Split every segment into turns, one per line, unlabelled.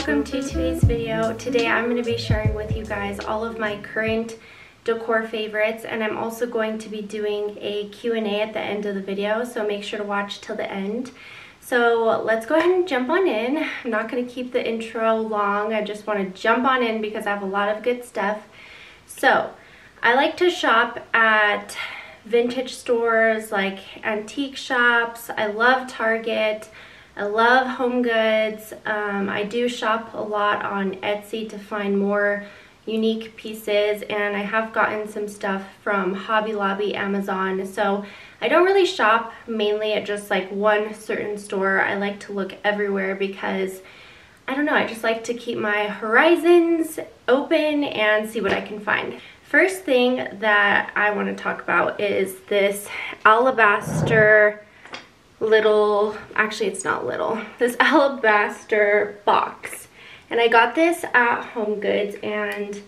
welcome to today's video. Today I'm going to be sharing with you guys all of my current decor favorites, and I'm also going to be doing a Q&A at the end of the video, so make sure to watch till the end. So let's go ahead and jump on in. I'm not going to keep the intro long. I just want to jump on in because I have a lot of good stuff. So I like to shop at vintage stores like antique shops. I love Target. I love HomeGoods. I do shop a lot on Etsy to find more unique pieces, and I have gotten some stuff from Hobby Lobby, Amazon. So I don't really shop mainly at just like one certain store. I like to look everywhere because I don't know, I just like to keep my horizons open and see what I can find. First thing that I want to talk about is this alabaster little, actually it's not little, this alabaster box. And I got this at HomeGoods and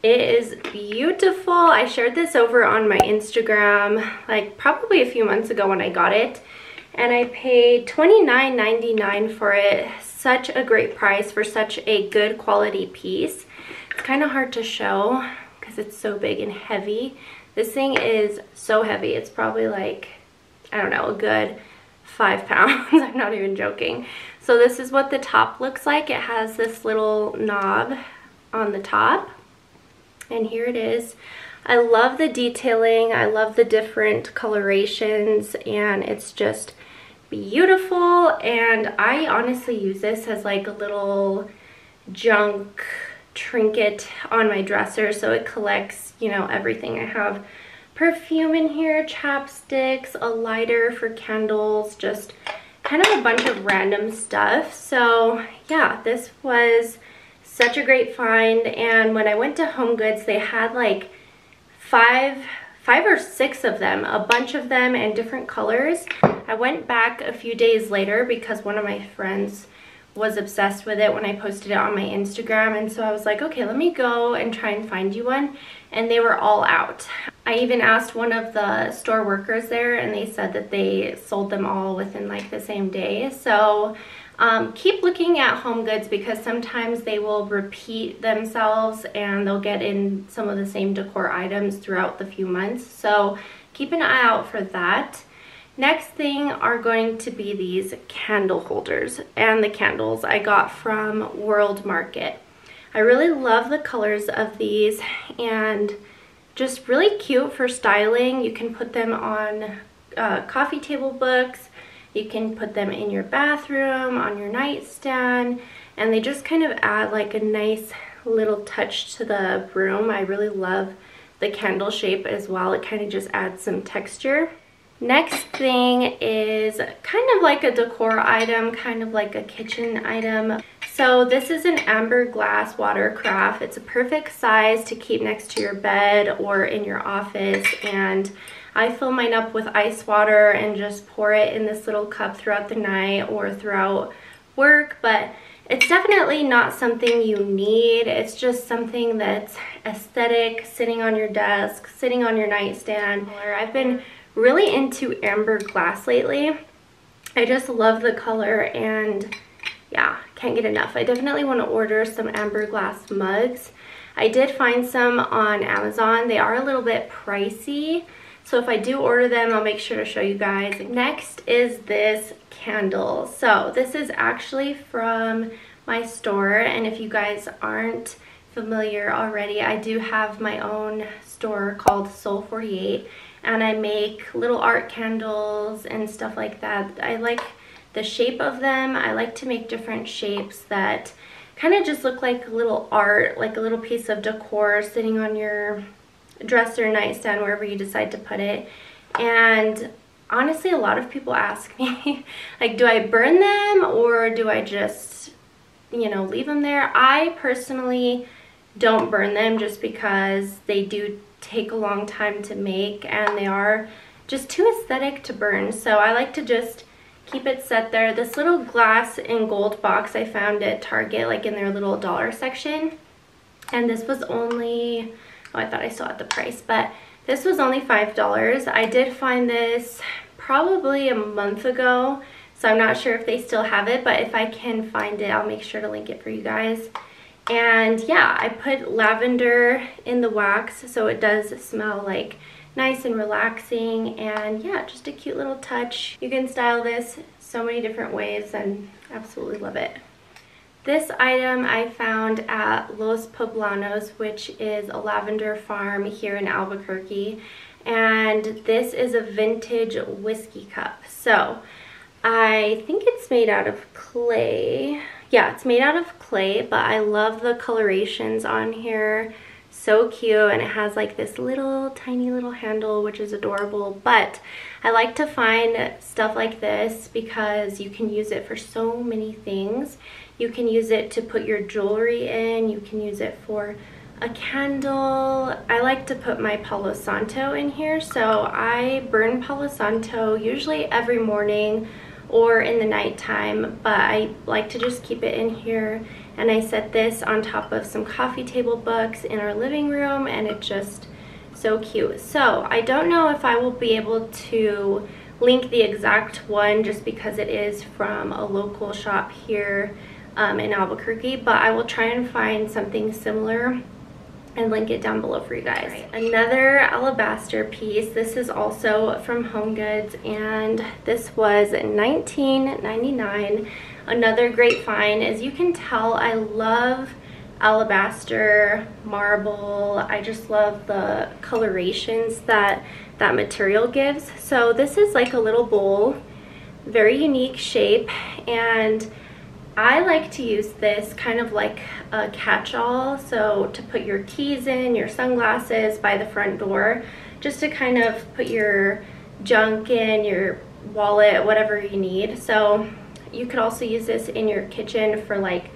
it is beautiful. I shared this over on my Instagram like probably a few months ago when I got it, and I paid $29.99 for it. Such a great price for such a good quality piece. It's kind of hard to show because it's so big and heavy. This thing is so heavy. It's probably like, I don't know, a good 5 pounds. I'm not even joking. So this is what the top looks like. It has this little knob on the top, and here it is. I love the detailing. I love the different colorations, and it's just beautiful. And I honestly use this as like a little junk trinket on my dresser, so it collects, you know, everything. I have perfume in here, chapsticks, a lighter for candles, just kind of a bunch of random stuff. So yeah, this was such a great find. And when I went to HomeGoods, they had like five or six of them, a bunch of them in different colors. I went back a few days later because one of my friends was obsessed with it when I posted it on my Instagram, and so I was like, okay, let me go and try and find you one, and they were all out. I even asked one of the store workers there, and they said that they sold them all within like the same day. So keep looking at HomeGoods because sometimes they will repeat themselves and they'll get in some of the same decor items throughout the few months, so keep an eye out for that. Next thing are going to be these candle holders, and the candles I got from World Market. I really love the colors of these and just really cute for styling. You can put them on coffee table books, you can put them in your bathroom, on your nightstand, and they just kind of add like a nice little touch to the room. I really love the candle shape as well. It kind of just adds some texture. Next thing is kind of like a decor item, kind of like a kitchen item. So this is an amber glass water carafe. It's a perfect size to keep next to your bed or in your office, and I fill mine up with ice water and just pour it in this little cup throughout the night or throughout work. But it's definitely not something you need. It's just something that's aesthetic, sitting on your desk, sitting on your nightstand. I've been really into amber glass lately. I just love the color, and yeah, can't get enough. I definitely want to order some amber glass mugs. I did find some on Amazon. They are a little bit pricey, so if I do order them, I'll make sure to show you guys. Next is this candle. So this is actually from my store, and if you guys aren't familiar already, I do have my own store called Soul 48, and I make little art candles and stuff like that. I like the shape of them. I like to make different shapes that kind of just look like a little art, like a little piece of decor sitting on your dresser, nightstand, wherever you decide to put it. And honestly, a lot of people ask me, like, do I burn them or do I just, you know, leave them there? I personally don't burn them just because they do take a long time to make and they are just too aesthetic to burn. So I like to just keep it set there. This little glass and gold box I found at Target, like in their little dollar section, and this was only, oh, I thought I still had the price, but this was only $5. I did find this probably a month ago, So I'm not sure if they still have it, but if I can find it, I'll make sure to link it for you guys. And yeah, I put lavender in the wax so it does smell like nice and relaxing, and yeah, just a cute little touch. You can style this so many different ways and absolutely love it. This item I found at Los Poblanos, which is a lavender farm here in Albuquerque, and this is a vintage whiskey cup. So I think it's made out of clay. Yeah, it's made out of clay, but I love the colorations on here. So cute, and it has like this little tiny little handle, which is adorable. But I like to find stuff like this because you can use it for so many things. You can use it to put your jewelry in, you can use it for a candle. I like to put my Palo Santo in here, so I burn Palo Santo usually every morning or in the nighttime, but I like to just keep it in here. And I set this on top of some coffee table books in our living room, and it's just so cute. So I don't know if I will be able to link the exact one just because it is from a local shop here in Albuquerque, but I will try and find something similar and link it down below for you guys. Right. Another alabaster piece. This is also from HomeGoods, and this was $19.99. Another great find. As you can tell, I love alabaster, marble. I just love the colorations that that material gives. So this is like a little bowl, very unique shape, and I like to use this kind of like a catch-all, so to put your keys in, your sunglasses by the front door, just to kind of put your junk in, your wallet, whatever you need. So you could also use this in your kitchen for like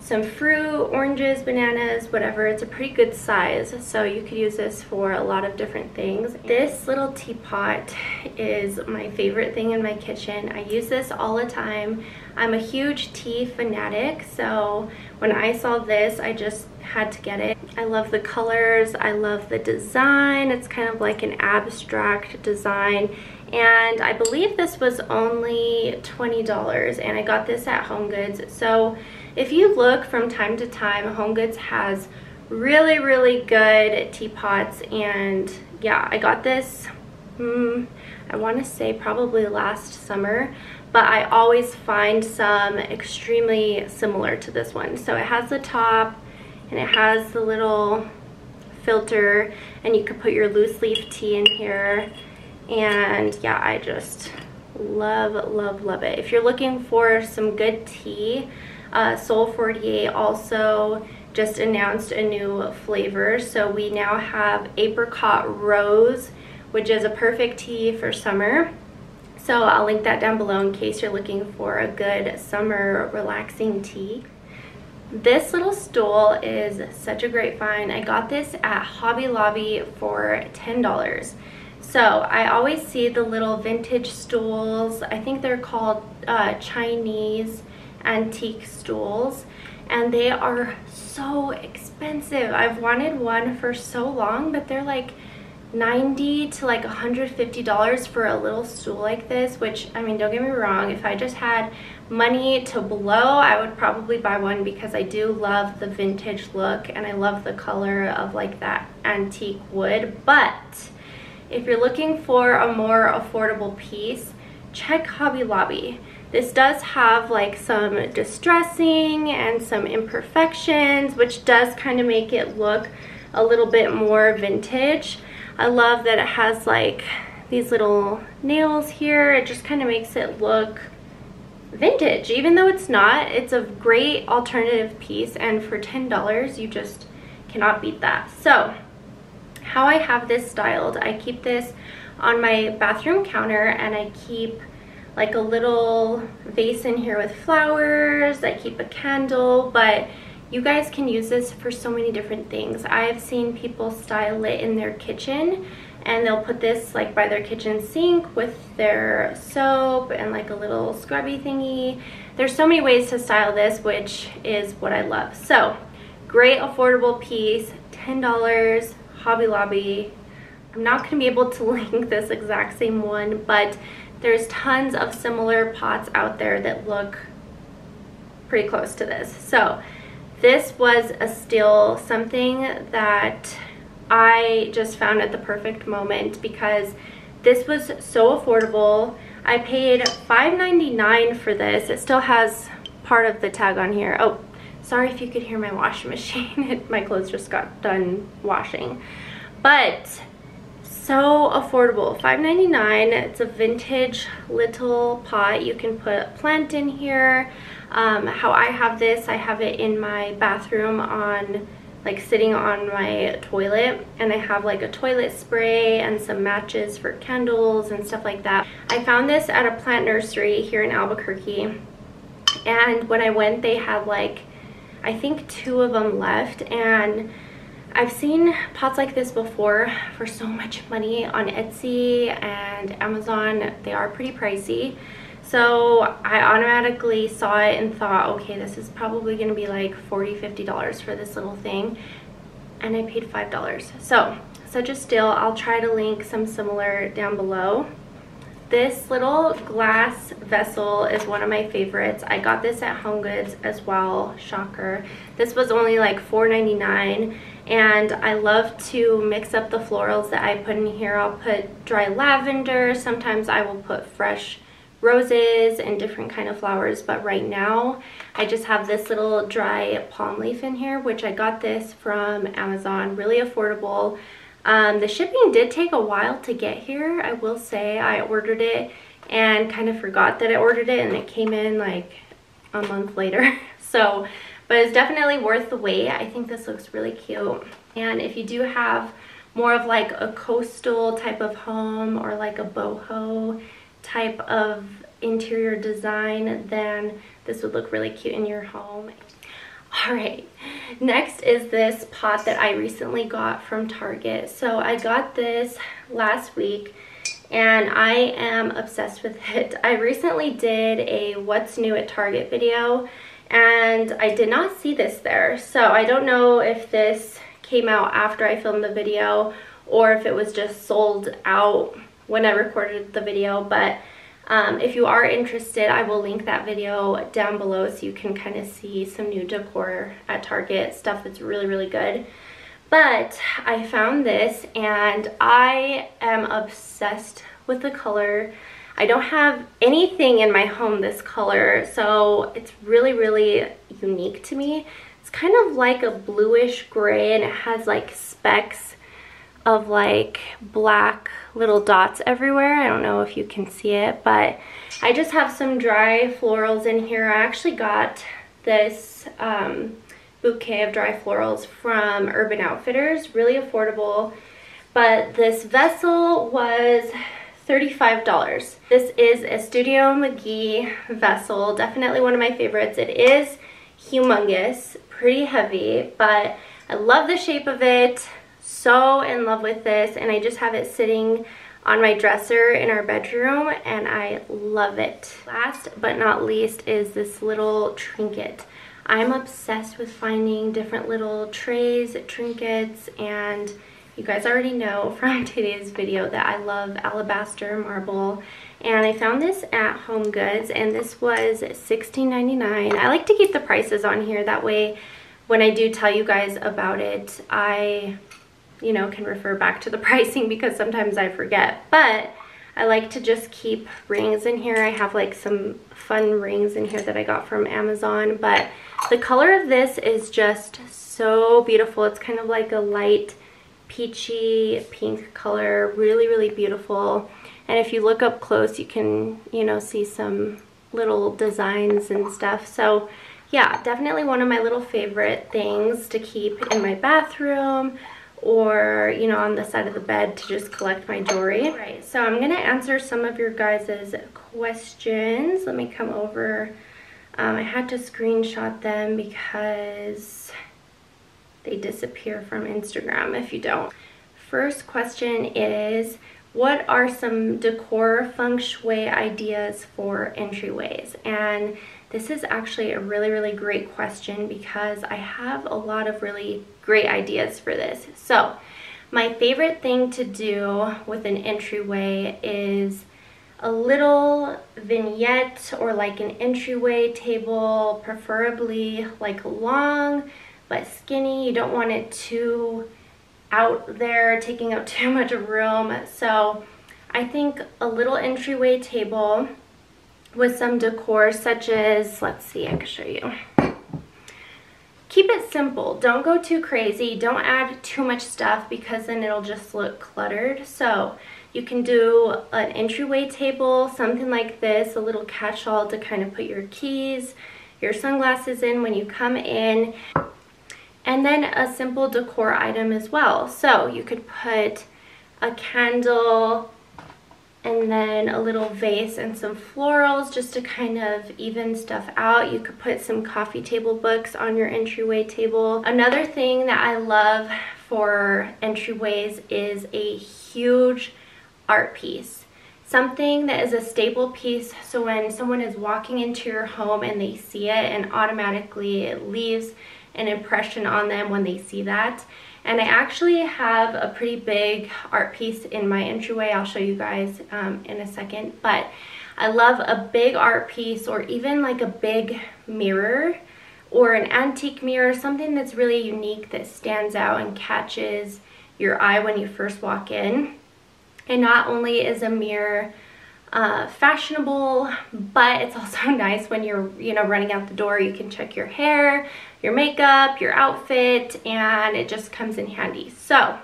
some fruit, oranges, bananas, whatever. It's a pretty good size, so you could use this for a lot of different things. This little teapot is my favorite thing in my kitchen. I use this all the time. I'm a huge tea fanatic, so when I saw this, I just had to get it. I love the colors, I love the design. It's kind of like an abstract design, and I believe this was only $20, and I got this at HomeGoods. So if you look from time to time, HomeGoods has really, really good teapots, and yeah, I got this, I want to say probably last summer, but I always find some extremely similar to this one. So it has the top, and it has the little filter, and you could put your loose leaf tea in here, and yeah, I just love, love, love it. If you're looking for some good tea, Soul 48 also just announced a new flavor. So we now have Apricot Rose, which is a perfect tea for summer. So I'll link that down below in case you're looking for a good summer relaxing tea. This little stool is such a great find. I got this at Hobby Lobby for $10. So I always see the little vintage stools. I think they're called Chinese antique stools, and they are so expensive. I've wanted one for so long, but they're like $90 to like $150 for a little stool like this, which, I mean, don't get me wrong, if I just had money to blow, I would probably buy one because I do love the vintage look and I love the color of like that antique wood. But if you're looking for a more affordable piece, check Hobby Lobby. This does have like some distressing and some imperfections, which does kind of make it look a little bit more vintage. I love that it has like these little nails here. It just kind of makes it look vintage, even though it's not. It's a great alternative piece, and for $10 you just cannot beat that. So how I have this styled, I keep this on my bathroom counter, and I keep like a little vase in here with flowers. I keep a candle, but you guys can use this for so many different things. I've seen people style it in their kitchen, and they'll put this like by their kitchen sink with their soap and like a little scrubby thingy. There's so many ways to style this, which is what I love. So great affordable piece, $10, Hobby Lobby. I'm not going to be able to link this exact same one, but there's tons of similar pots out there that look pretty close to this. So this was a steal, something that I just found at the perfect moment because this was so affordable. I paid $5.99 for this. It still has part of the tag on here. Oh, sorry if you could hear my washing machine. My clothes just got done washing. But so affordable, $5.99. It's a vintage little pot. You can put a plant in here. How I have this, I have it in my bathroom on, like, sitting on my toilet, and I have like a toilet spray and some matches for candles and stuff like that. I found this at a plant nursery here in Albuquerque, and when I went they had like, I think 2 of them left, and I've seen pots like this before for so much money on Etsy and Amazon. They are pretty pricey. So I automatically saw it and thought, okay, this is probably gonna be like $40, $50 for this little thing. And I paid $5. So, such a steal. I'll try to link some similar down below. This little glass vessel is one of my favorites. I got this at HomeGoods as well, shocker. This was only like $4.99, and I love to mix up the florals that I put in here. I'll put dry lavender, sometimes I will put fresh roses and different kind of flowers, but right now I just have this little dry palm leaf in here, which I got this from Amazon, really affordable. The shipping did take a while to get here. I will say I ordered it and kind of forgot that I ordered it, and it came in like a month later. So, but it's definitely worth the wait. I think this looks really cute. And if you do have more of like a coastal type of home or like a boho type of interior design, then this would look really cute in your home. All right, next is this pot that I recently got from Target. So I got this last week and I am obsessed with it. I recently did a what's new at Target video and I did not see this there. So I don't know if this came out after I filmed the video or if it was just sold out when I recorded the video, but if you are interested, I will link that video down below so you can kind of see some new decor at Target, stuff that's really, really good. But I found this and I am obsessed with the color. I don't have anything in my home this color, so it's really, really unique to me. It's kind of like a bluish gray and it has like specks of like black little dots everywhere. I don't know if you can see it, but I just have some dry florals in here. I actually got this bouquet of dry florals from Urban Outfitters, really affordable, but this vessel was $35. This is a Studio McGee vessel, definitely one of my favorites. It is humongous, pretty heavy, but I love the shape of it. So in love with this, and I just have it sitting on my dresser in our bedroom and I love it. Last but not least is this little trinket. I'm obsessed with finding different little trays, trinkets, and you guys already know from today's video that I love alabaster marble, and I found this at HomeGoods and this was $16.99. I like to keep the prices on here, that way when I do tell you guys about it, I can refer back to the pricing because sometimes I forget. But I like to just keep rings in here. I have like some fun rings in here that I got from Amazon, but the color of this is just so beautiful. It's kind of like a light peachy pink color, really, really beautiful. And if you look up close, you can, see some little designs and stuff. So yeah, definitely one of my little favorite things to keep in my bathroom, or on the side of the bed to just collect my jewelry. All right, so I'm gonna answer some of your guys' questions. Let me come over. I had to screenshot them because they disappear from Instagram if you don't. First question is, what are some decor feng shui ideas for entryways? And this is actually a really, really great question because I have a lot of really great ideas for this. So my favorite thing to do with an entryway is a little vignette or like an entryway table, preferably like long but skinny. You don't want it too out there, taking up too much room. So I think a little entryway table with some decor such as, let's see, I can show you. Keep it simple. Don't go too crazy. Don't add too much stuff because then it'll just look cluttered. So you can do an entryway table, something like this, a little catch-all to kind of put your keys, your sunglasses in when you come in. And then a simple decor item as well. So you could put a candle and then a little vase and some florals just to kind of even stuff out. You could put some coffee table books on your entryway table. Another thing that I love for entryways is a huge art piece. Something that is a staple piece, so when someone is walking into your home and they see it, and automatically it leaves an impression on them when they see that. And I actually have a pretty big art piece in my entryway. I'll show you guys in a second. But I love a big art piece, or even like a big mirror or an antique mirror, something that's really unique that stands out and catches your eye when you first walk in. And not only is a mirror fashionable, but it's also nice when you're, you know, running out the door. You can check your hair, your makeup, your outfit, and it just comes in handy. So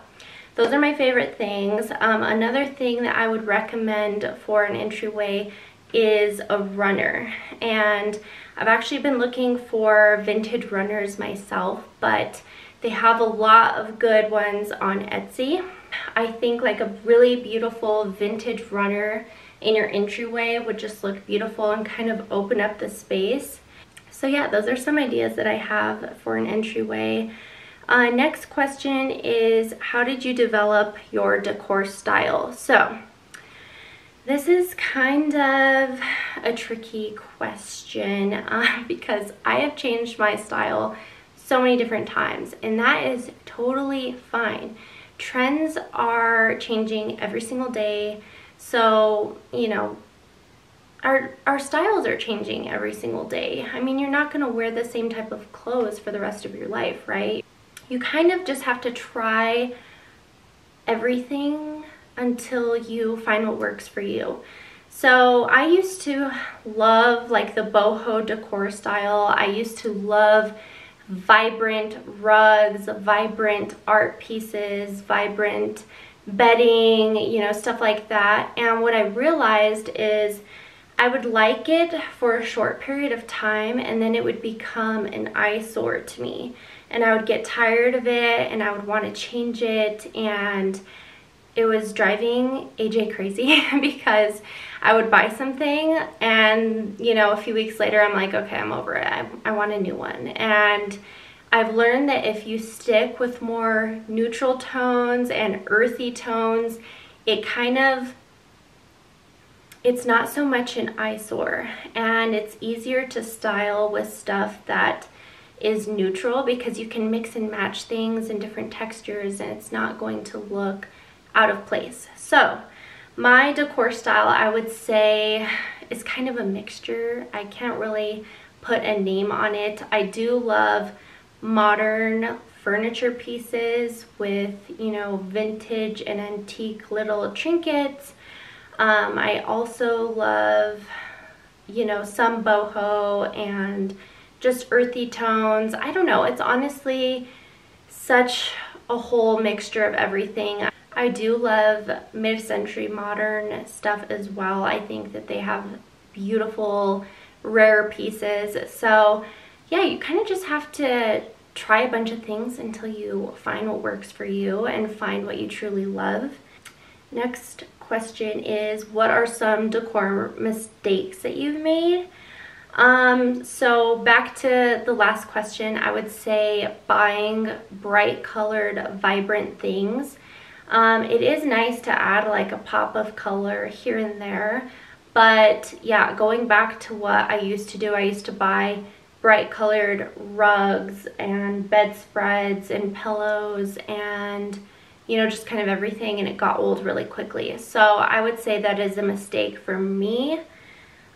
those are my favorite things. Another thing that I would recommend for an entryway is a runner. And I've actually been looking for vintage runners myself, but they have a lot of good ones on Etsy. I think like a really beautiful vintage runner in your entryway would just look beautiful and kind of open up the space. So yeah, those are some ideas that I have for an entryway. Next question is, how did you develop your decor style? So this is kind of a tricky question because I have changed my style so many different times, and that is totally fine. Trends are changing every single day. So, you know, our styles are changing every single day. I mean, you're not going to wear the same type of clothes for the rest of your life, right? You kind of just have to try everything until you find what works for you. So I used to love like the boho decor style. I used to love vibrant rugs, vibrant art pieces, vibrant bedding, you know, stuff like that. And what I realized is I would like it for a short period of time, and then it would become an eyesore to me. And I would get tired of it, and I would want to change it, and it was driving AJ crazy because I would buy something and, you know, a few weeks later I'm like, okay, I'm over it. I want a new one. And I've learned that if you stick with more neutral tones and earthy tones, it kind of, it's not so much an eyesore, and it's easier to style with stuff that is neutral because you can mix and match things in different textures and it's not going to look out of place. So my decor style, I would say, is kind of a mixture. I can't really put a name on it. I do love modern furniture pieces with, you know, vintage and antique little trinkets. I also love, you know, some boho and just earthy tones. I don't know, it's honestly such a whole mixture of everything. I do love mid-century modern stuff as well. I think that they have beautiful, rare pieces. So yeah, you kind of just have to try a bunch of things until you find what works for you and find what you truly love. Next question is, what are some decor mistakes that you've made? So back to the last question, I would say buying bright colored, vibrant things. It is nice to add like a pop of color here and there, but yeah, going back to what I used to do, I used to buy bright colored rugs and bedspreads and pillows and, you know, just kind of everything, and it got old really quickly. So I would say that is a mistake for me.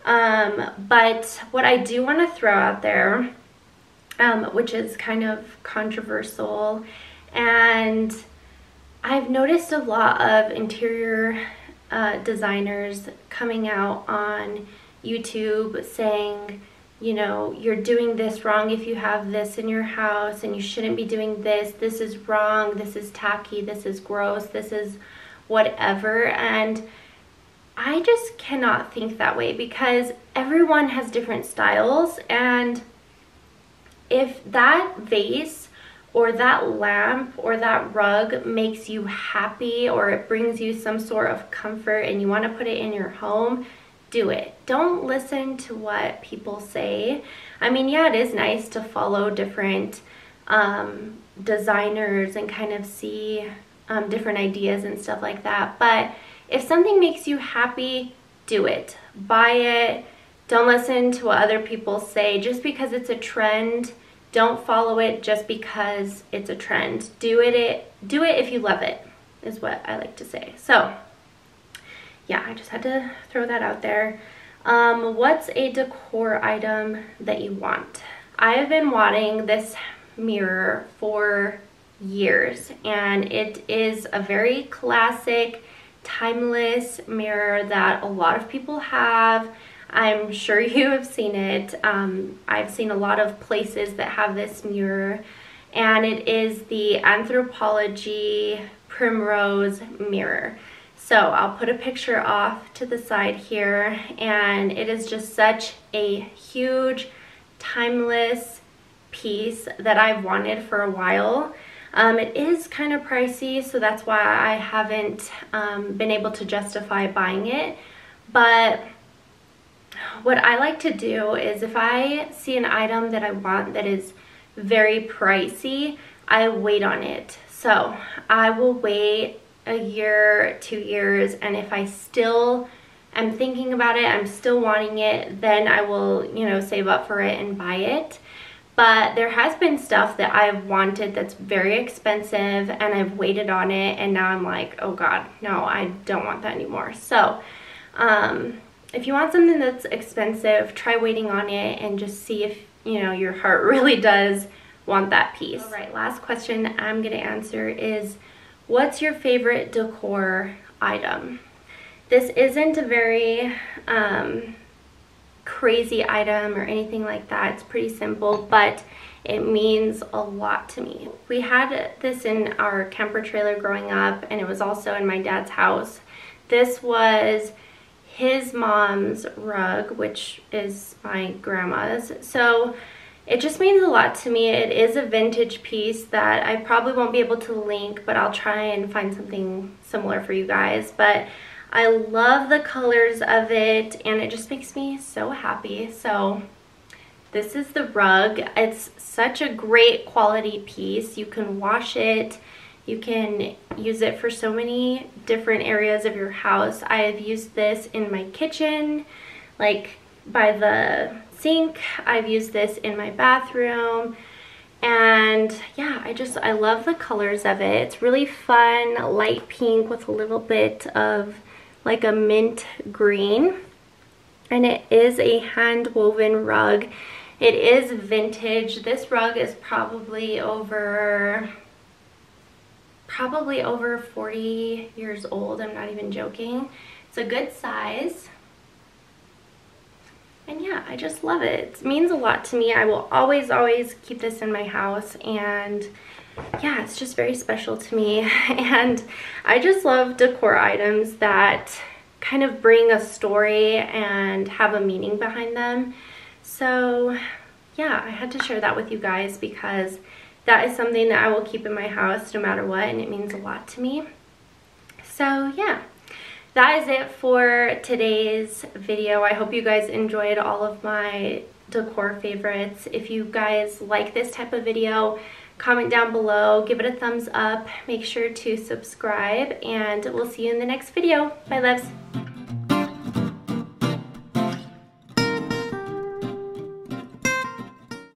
But what I do want to throw out there, which is kind of controversial, and I've noticed a lot of interior designers coming out on YouTube saying, you know, you're doing this wrong if you have this in your house, and you shouldn't be doing this. This is wrong. This is tacky. This is gross. This is whatever. And I just cannot think that way, because everyone has different styles. And if that vase or that lamp or that rug makes you happy, or it brings you some sort of comfort and you want to put it in your home, do it. Don't listen to what people say. I mean, yeah, it is nice to follow different designers and kind of see different ideas and stuff like that. But if something makes you happy, do it. Buy it. Don't listen to what other people say. Just because it's a trend, don't follow it just because it's a trend. Do it if you love it, is what I like to say. So yeah, I just had to throw that out there. What's a decor item that you want? I have been wanting this mirror for years, and it is a very classic, timeless mirror that a lot of people have. I'm sure you have seen it. I've seen a lot of places that have this mirror, and it is the Anthropologie Primrose mirror. So I'll put a picture off to the side here, and it is just such a huge, timeless piece that I've wanted for a while. It is kind of pricey, so that's why I haven't been able to justify buying it. But what I like to do is, if I see an item that I want that is very pricey, I wait on it. So I will wait a year, 2 years, and if I still am thinking about it, I'm still wanting it, then I will, you know, save up for it and buy it. But there has been stuff that I've wanted that's very expensive, and I've waited on it, and now I'm like, oh god, no, I don't want that anymore. So if you want something that's expensive, try waiting on it and just see if, you know, your heart really does want that piece. All right, last question I'm gonna answer is, what's your favorite decor item? This isn't a very crazy item or anything like that. It's pretty simple, but it means a lot to me. We had this in our camper trailer growing up, and it was also in my dad's house. This was his mom's rug, which is my grandma's. So it just means a lot to me. It is a vintage piece that I probably won't be able to link, but I'll try and find something similar for you guys. But I love the colors of it, and it just makes me so happy. So this is the rug. It's such a great quality piece. You can wash it. You can use it for so many different areas of your house. I have used this in my kitchen, like by the sink. I've used this in my bathroom, and yeah, I love the colors of it. It's really fun, light pink with a little bit of like a mint green, and it is a hand woven rug. It is vintage. This rug is probably over 40 years old. I'm not even joking. It's a good size. And yeah, I just love it. It means a lot to me. I will always keep this in my house, and yeah, it's just very special to me. And I just love decor items that kind of bring a story and have a meaning behind them. So yeah, I had to share that with you guys because that is something that I will keep in my house no matter what, and it means a lot to me. So yeah, that is it for today's video. I hope you guys enjoyed all of my decor favorites. If you guys like this type of video, comment down below, give it a thumbs up, make sure to subscribe, and we'll see you in the next video. Bye, loves.